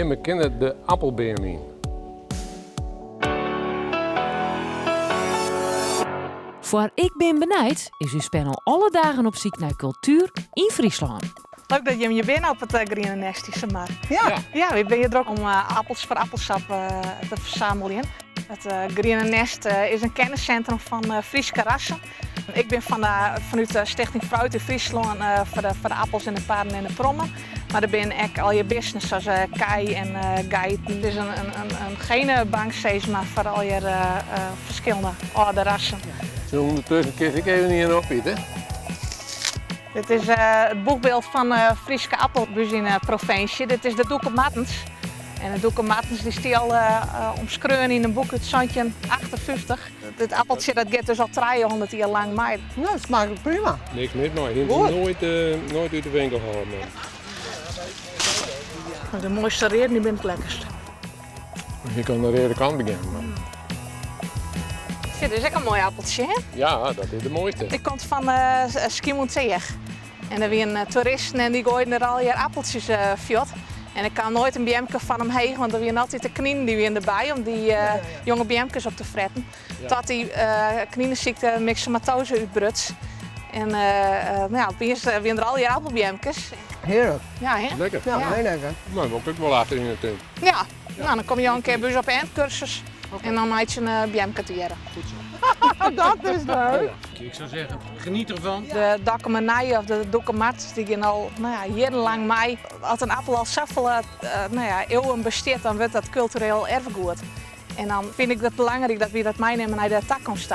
Jimme kennen de appelbeem in. Voor Ik Ben Benijd is uw panel alle dagen op zoek naar cultuur in Friesland. Leuk dat je hem bent op het Groene Nest, Isamar. Ja. Ja, ik ben je er ook om appels voor appelsap te verzamelen. Het Groene Nest is een kenniscentrum van Friese rassen. Ik ben vanuit de Stichting Fruit in Friesland voor de appels en de paren en de prommen. Maar er zijn ook al je business zoals kei en geit. Het is een genenbank steeds maar voor al je verschillende oude rassen. Zo ondertussen kies ik even niet in opeten. Dit is het boekbeeld van de Friese appelbus in de provincie. Dit is de Doeke Martens. En de Doeke Martens die stil omschreven in een boek uit 1958. Dit appeltje dat gaat dus al 300 jaar lang mee. Nou, het smaakt prima. Niks mis maar, je Goed. nooit uit de winkel gehaald. De mooiste reden die bent het lekkerst. Je kan de rede kant beginnen. Maar... Dit is ook een mooi appeltje, hè? Ja, dat is de mooiste. Ik kom van Schiermonnikoog. En er waren toeristen en die gooiden er al je appeltjes fjot. En ik kan nooit een biemke van hem heen, want er waren altijd de knieën die waren erbij om die jonge biemkes op te fretten. Ja. Tot die knieënziekte myxomatose uitbruts. En nou ja, waren er al je appelbiemkes. Heerlijk. Ja, hè? Lekker. Ja, Ja. heel lekker. Maar we ook wel achter in de tuin. Ja. Nou, dan kom je al een keer bus op eindcursus. En dan maak je een biemke te jaren. Dat is leuk. Ik zou zeggen, geniet ervan. De Dokkemenij of de Dokkemat, die gaan al jarenlang mee. Als een appel al zoveel eeuwen bestaat, dan wordt dat cultureel erfgoed. En dan vind ik het belangrijk dat we dat meenemen naar de toekomst.